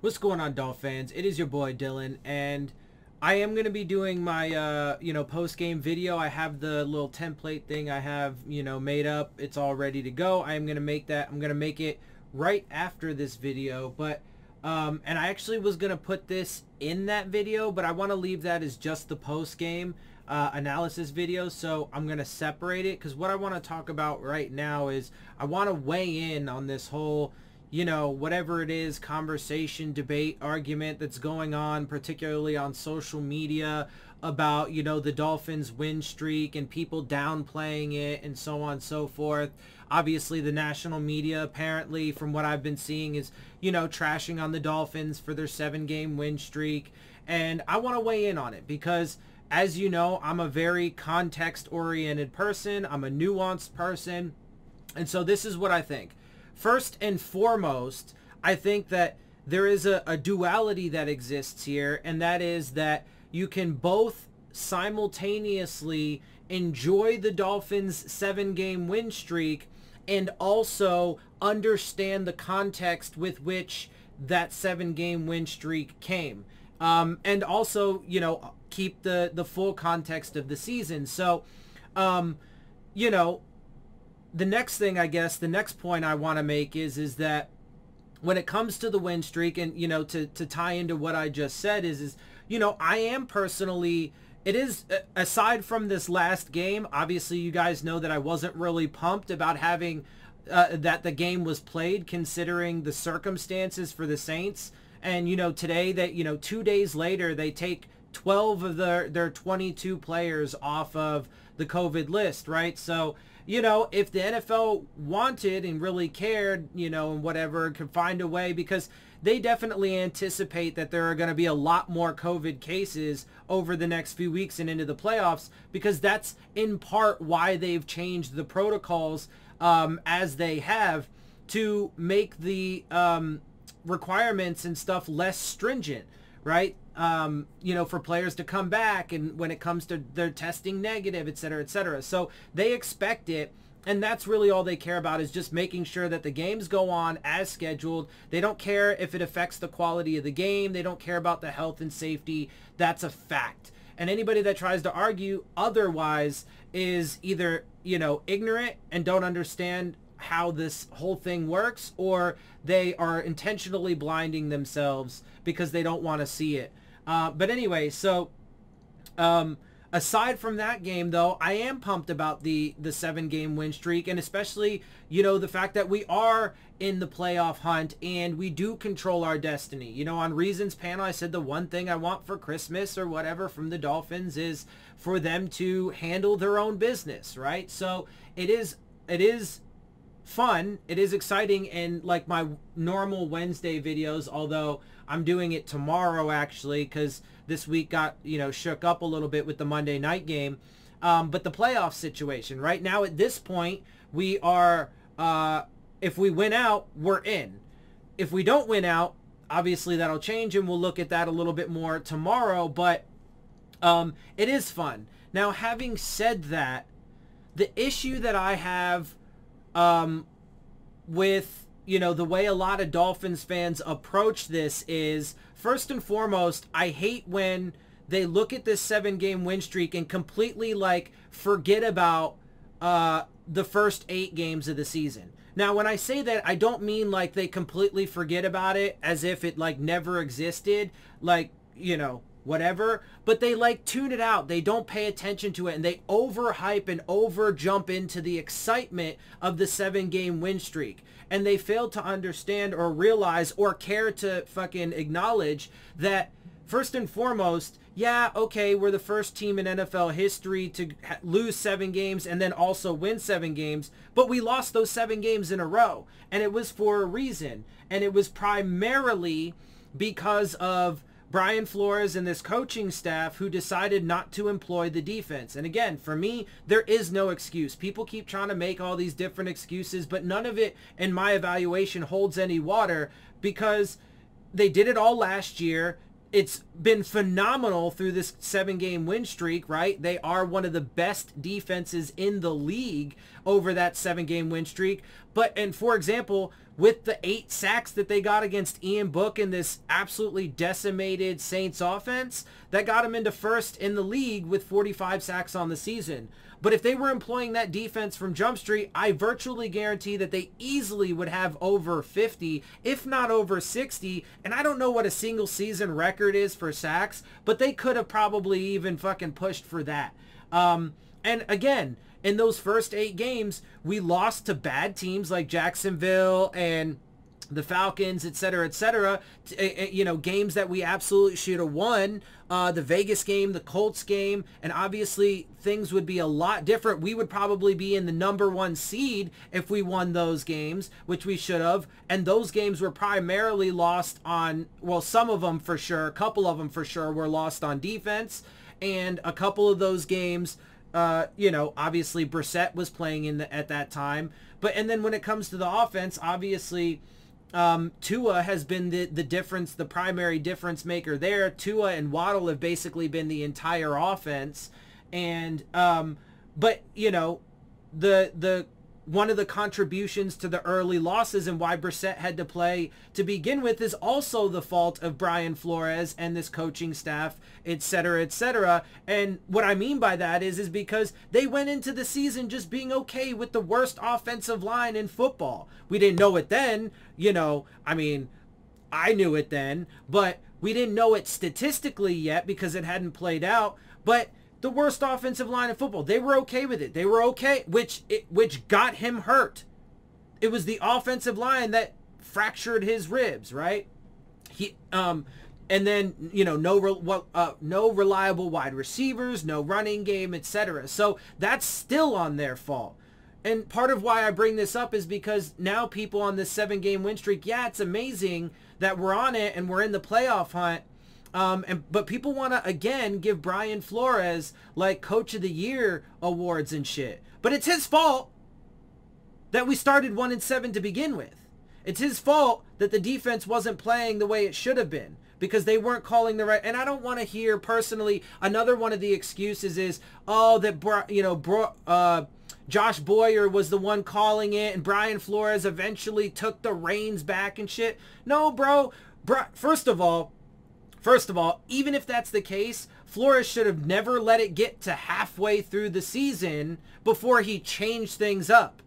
What's going on, Dolphins? It is your boy Dillon, and I am going to be doing my post-game video. I have the little template thing I have made up. It's all ready to go. I am going to make that. I'm going to make it right after this video, but and I actually was going to put this in that video, but I want to leave that as just the post-game analysis video, so I'm going to separate it, because what I want to talk about right now is I want to weigh in on this whole whatever it is, conversation, debate, argument that's going on, particularly on social media about, the Dolphins win streak and people downplaying it and so on and so forth. Obviously, the national media, apparently, from what I've been seeing, is, trashing on the Dolphins for their 7-game win streak. And I want to weigh in on it because, as you know, I'm a very context-oriented person. I'm a nuanced person. And so this is what I think. First and foremost, I think that there is a duality that exists here, and that is that you can both simultaneously enjoy the Dolphins' 7-game win streak and also understand the context with which that 7-game win streak came. And also, keep the full context of the season. So, the next thing, I guess, the next point I want to make is that when it comes to the win streak, and, to tie into what I just said is I am personally, it is, aside from this last game, obviously you guys know that I wasn't really pumped about having, that the game was played considering the circumstances for the Saints. And, today that, 2 days later, they take 12 of their 22 players off of the COVID list, right? So, if the NFL wanted and really cared, and whatever, could find a way, because they definitely anticipate that there are going to be a lot more COVID cases over the next few weeks and into the playoffs, because that's in part why they've changed the protocols as they have, to make the requirements and stuff less stringent, right? For players to come back, and when it comes to their testing negative, et cetera, et cetera. So they expect it, and that's really all they care about, is just making sure that the games go on as scheduled. They don't care if it affects the quality of the game. They don't care about the health and safety. That's a fact. And anybody that tries to argue otherwise is either, ignorant and don't understand how this whole thing works, or they are intentionally blinding themselves because they don't want to see it. But anyway, so aside from that game, though, I am pumped about the 7-game win streak, and especially, the fact that we are in the playoff hunt and we do control our destiny. On Reasons panel, I said the one thing I want for Christmas or whatever from the Dolphins is for them to handle their own business, right? So it is fun, it is exciting, and like my normal Wednesday videos, although I'm doing it tomorrow actually, because this week got shook up a little bit with the Monday night game, but the playoff situation right now, at this point, we are if we win out, we're in. If we don't win out, obviously that'll change, and we'll look at that a little bit more tomorrow, but it is fun. Now, having said that, the issue that I have with, the way a lot of Dolphins fans approach this is, first and foremost, I hate when they look at this 7-game win streak and completely, forget about the first 8 games of the season. Now, when I say that, I don't mean, they completely forget about it as if it, never existed, whatever, but they tune it out. They don't pay attention to it, and they overhype and over jump into the excitement of the 7-game win streak, and they fail to understand or realize or care to fucking acknowledge that, first and foremost, yeah, okay, we're the first team in NFL history to lose 7 games and then also win 7 games, but we lost those 7 games in a row, and it was for a reason, and it was primarily because of Brian Flores and this coaching staff who decided not to employ the defense. And again, for me, there is no excuse. People keep trying to make all these different excuses, but none of it, in my evaluation, holds any water, because they did it all last year. It's been phenomenal through this 7-game win streak, right? They are one of the best defenses in the league over that 7-game win streak. And for example, with the 8 sacks that they got against Ian Book in this absolutely decimated Saints offense, that got them into first in the league with 45 sacks on the season. But if they were employing that defense from Jump Street, I virtually guarantee that they easily would have over 50, if not over 60. And I don't know what a single season record is for sacks, but they could have probably even fucking pushed for that. And again, in those first 8 games, we lost to bad teams like Jacksonville and the Falcons, etc., etc. You know, games that we absolutely should have won. The Vegas game, the Colts game, and obviously things would be a lot different. We would probably be in the #1 seed if we won those games, which we should have. And those games were primarily lost on, well, some of them for sure, a couple of them for sure were lost on defense. And a couple of those games, you know, obviously Brissett was playing at that time. And then when it comes to the offense, obviously Tua has been the difference, the primary difference maker there. Tua and Waddle have basically been the entire offense. And, but, you know, the one of the contributions to the early losses and why Brissett had to play to begin with is also the fault of Brian Flores and this coaching staff, etc., etc. And what I mean by that is because they went into the season just being okay with the worst offensive line in football. We didn't know it then, you know, I mean, I knew it then, but we didn't know it statistically yet because it hadn't played out. But the worst offensive line in football, they were okay with it. They were okay, which got him hurt. It was the offensive line that fractured his ribs, right? And then, you know, no reliable wide receivers, no running game, etc. So that's still on their fault. And part of why I bring this up is because now people on this 7-game win streak, yeah, it's amazing that we're on it and we're in the playoff hunt. But people want to, again, give Brian Flores, like, Coach of the Year awards and shit. But it's his fault that we started 1-7 to begin with. It's his fault that the defense wasn't playing the way it should have been because they weren't calling the right. And I don't want to hear, personally, another one of the excuses is, oh, that, you know, Josh Boyer was the one calling it and Brian Flores eventually took the reins back and shit. No, bro. First of all, even if that's the case, Flores should have never let it get to halfway through the season before he changed things up.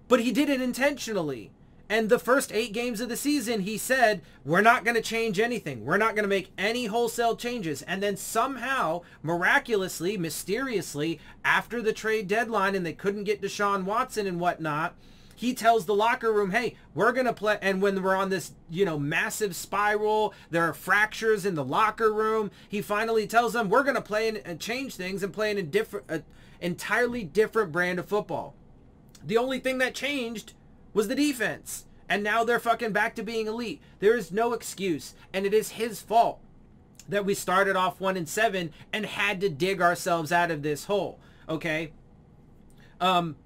But he did it intentionally. And the first 8 games of the season, he said, we're not going to change anything. We're not going to make any wholesale changes. And then somehow, miraculously, mysteriously, after the trade deadline and they couldn't get Deshaun Watson and whatnot, he tells the locker room, hey, we're going to play. And when we're on this, you know, massive spiral, there are fractures in the locker room. He finally tells them, we're going to play and change things and play in an entirely different brand of football. The only thing that changed was the defense. And now they're fucking back to being elite. There is no excuse. And it is his fault that we started off 1-7 and had to dig ourselves out of this hole. Okay? And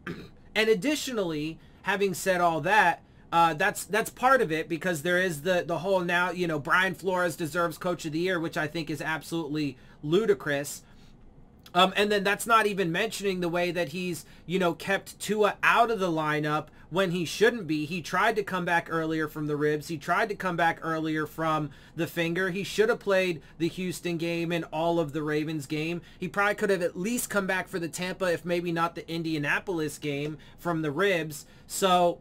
additionally, having said all that, that's part of it because there is the whole now, you know, Brian Flores deserves Coach of the Year, which I think is absolutely ludicrous. And then that's not even mentioning the way that he's, you know, kept Tua out of the lineup when he shouldn't be. He tried to come back earlier from the ribs. He tried to come back earlier from the finger. He should have played the Houston game and all of the Ravens game. He probably could have at least come back for the Tampa, if maybe not the Indianapolis game, from the ribs. So,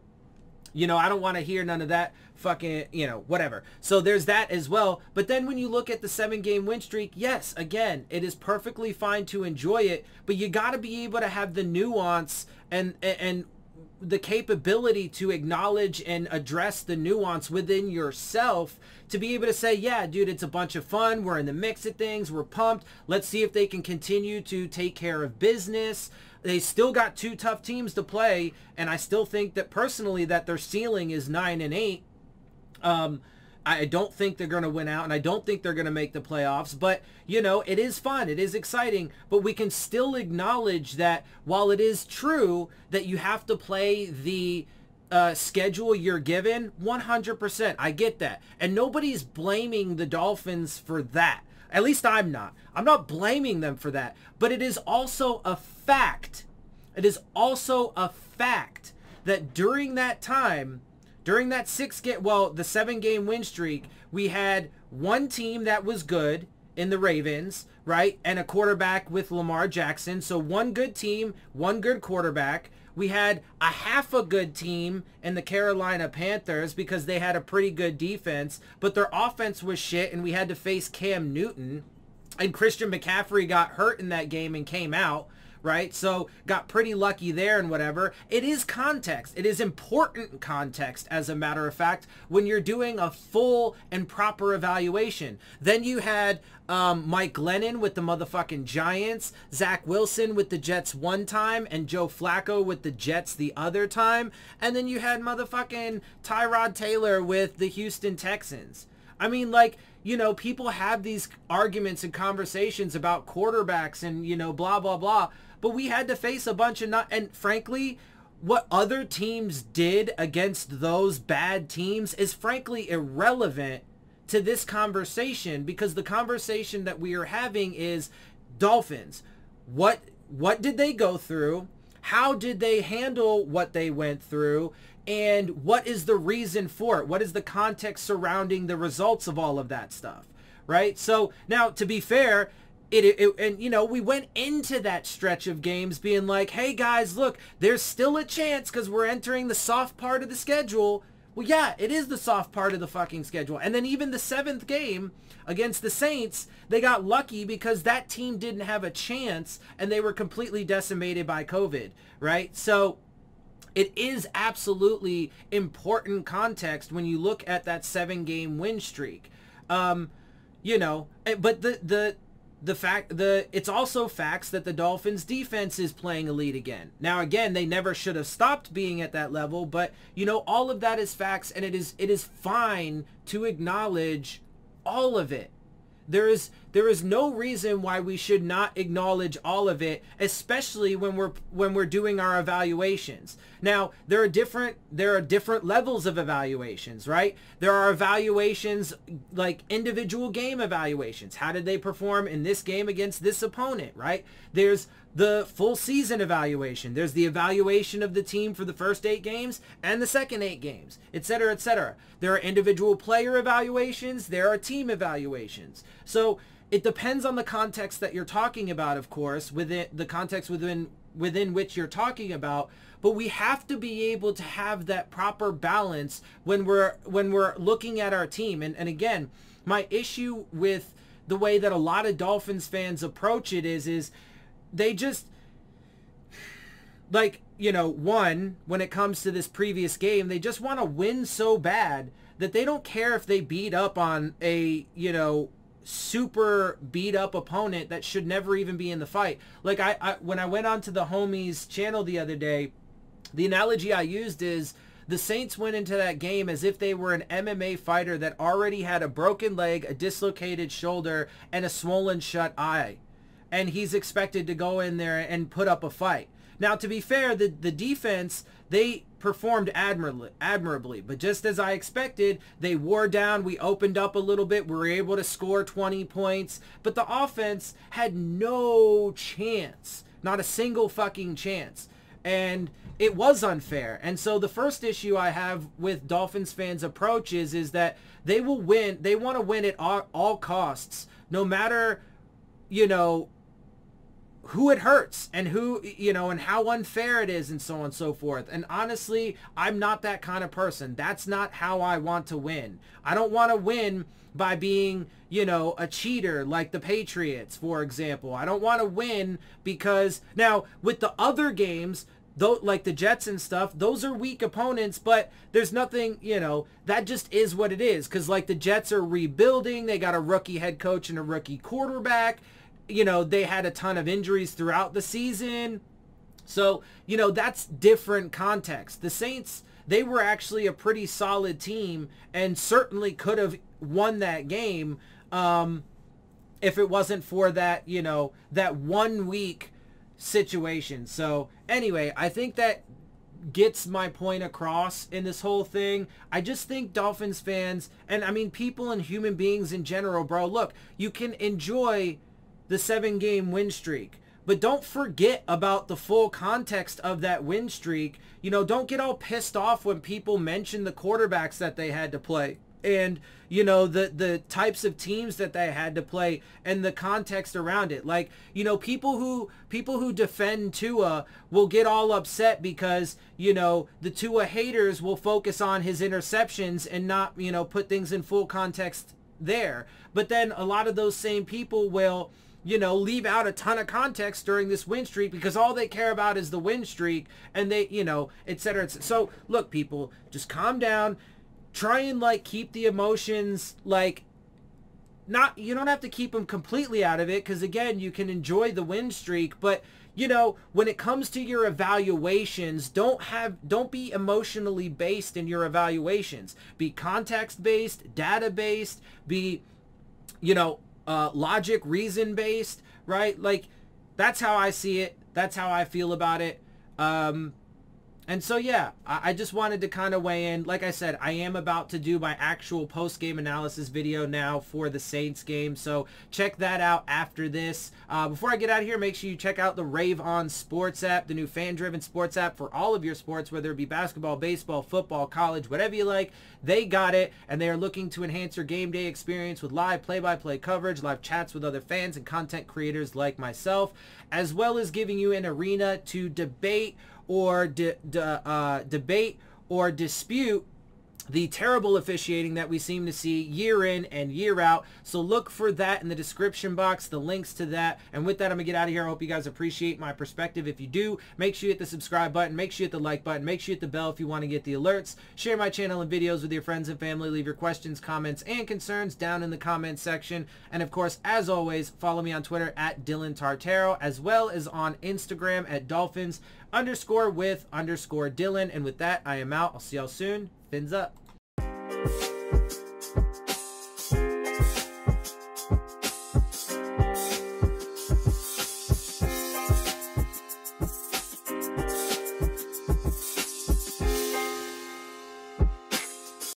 you know, I don't want to hear none of that fucking, you know, whatever. So there's that as well. But then when you look at the 7-game win streak, yes, again, it is perfectly fine to enjoy it, but you got to be able to have the nuance and the capability to acknowledge and address the nuance within yourself to be able to say, yeah, dude, it's a bunch of fun. We're in the mix of things. We're pumped. Let's see if they can continue to take care of business. They still got 2 tough teams to play, and I still think that personally that their ceiling is 9-8. I don't think they're going to win out, and I don't think they're going to make the playoffs, but, you know, it is fun. It is exciting, but we can still acknowledge that while it is true that you have to play the schedule you're given, 100%. I get that. And nobody's blaming the Dolphins for that. At least I'm not. I'm not blaming them for that. But it is also a fact it is also a fact that during that time, during that the 7-game win streak, we had one team that was good in the Ravens, right? And a quarterback with Lamar Jackson. So one good team, one good quarterback. We had a half a good team in the Carolina Panthers because they had a pretty good defense, but their offense was shit, and we had to face Cam Newton. And Christian McCaffrey got hurt in that game and came out, right? So got pretty lucky there and whatever. It is context. It is important context, as a matter of fact, when you're doing a full and proper evaluation. Then you had Mike Glennon with the motherfucking Giants, Zach Wilson with the Jets one time, and Joe Flacco with the Jets the other time. And then you had motherfucking Tyrod Taylor with the Houston Texans. I mean, like, you know, people have these arguments and conversations about quarterbacks and, you know, blah, blah, blah. But we had to face a bunch of and frankly, what other teams did against those bad teams is frankly irrelevant to this conversation, because the conversation that we are having is Dolphins. What did they go through? How did they handle what they went through? And what is the reason for it? What is the context surrounding the results of all of that stuff, right? So now, to be fair, and you know, we went into that stretch of games being like, hey guys, look, there's still a chance because we're entering the soft part of the schedule. Well, yeah, it is the soft part of the fucking schedule. And then even the 7th game against the Saints, they got lucky because that team didn't have a chance and they were completely decimated by COVID, right? So it is absolutely important context when you look at that 7-game win streak. You know, but it's also facts that the Dolphins defense is playing elite again. Now, again, they never should have stopped being at that level, but you know, all of that is facts, and it is fine to acknowledge all of it. There is no reason why we should not acknowledge all of it, especially when we're doing our evaluations. Now, there are different levels of evaluations, right? There are evaluations like individual game evaluations. How did they perform in this game against this opponent, right? There's the full season evaluation. There's the evaluation of the team for the first 8 games and the second 8 games, etc., etc. There are individual player evaluations. There are team evaluations. So it depends on the context that you're talking about, of course, within the context within which you're talking about. But we have to be able to have that proper balance when we're looking at our team. And again, my issue with the way that a lot of Dolphins fans approach it is they just, like, you know, when it comes to this previous game, they just want to win so bad that they don't care if they beat up on a, you know, super beat up opponent that should never even be in the fight. Like when I went onto the homies channel the other day, the analogy I used is the Saints went into that game as if they were an MMA fighter that already had a broken leg, a dislocated shoulder, and a swollen shut eye. And he's expected to go in there and put up a fight. Now, to be fair, the defense, they performed admirably. But just as I expected, they wore down. We opened up a little bit. We were able to score 20 points. But the offense had no chance. Not a single fucking chance. And it was unfair. And so the first issue I have with Dolphins fans' approach is that they will win. They want to win at all costs, no matter, you know, who it hurts and who, you know, and how unfair it is and so on and so forth. And honestly, I'm not that kind of person. That's not how I want to win. I don't want to win by being, you know, a cheater like the Patriots, for example. I don't want to win because now with the other games, though, like the Jets and stuff, those are weak opponents, but there's nothing, you know, that just is what it is. Because like the Jets are rebuilding. They got a rookie head coach and a rookie quarterback. You know, they had a ton of injuries throughout the season. So, you know, that's different context. The Saints, they were actually a pretty solid team and certainly could have won that game if it wasn't for that, you know, that 1 week situation. So anyway, I think that gets my point across in this whole thing. I just think Dolphins fans, and I mean people and human beings in general, bro, look, you can enjoy the 7-game win streak, but don't forget about the full context of that win streak. You know, don't get all pissed off when people mention the quarterbacks that they had to play, and you know, the types of teams that they had to play and the context around it. Like, you know, people who defend Tua will get all upset because, you know, the Tua haters will focus on his interceptions and not, you know, put things in full context there. But then a lot of those same people will, you know, leave out a ton of context during this win streak because all they care about is the win streak, and they, you know, et cetera. So look, people, just calm down. Try and like keep the emotions, like, not, you don't have to keep them completely out of it, because again, you can enjoy the win streak, but you know, when it comes to your evaluations, don't be emotionally based in your evaluations. Be context based, data based, be, you know, logic, reason based, right? Like, that's how I see it. That's how I feel about it. And so, yeah, I just wanted to kind of weigh in. Like I said, I am about to do my actual post-game analysis video now for the Saints game. So check that out after this. Before I get out of here, make sure you check out the Rave On Sports App, the new fan-driven sports app for all of your sports, whether it be basketball, baseball, football, college, whatever you like. They got it, and they are looking to enhance your game day experience with live play-by-play coverage, live chats with other fans and content creators like myself, as well as giving you an arena to debate or debate or dispute the terrible officiating that we seem to see year in and year out. So look for that in the description box, the links to that. And with that, I'm gonna get out of here. I hope you guys appreciate my perspective. If you do, make sure you hit the subscribe button, make sure you hit the like button, make sure you hit the bell if you want to get the alerts. Share my channel and videos with your friends and family. Leave your questions, comments, and concerns down in the comments section. And of course, as always, follow me on Twitter at DillonTartaro, as well as on Instagram at Dolphins_with_Dillon. And with that, I am out. I'll see y'all soon. Fins up.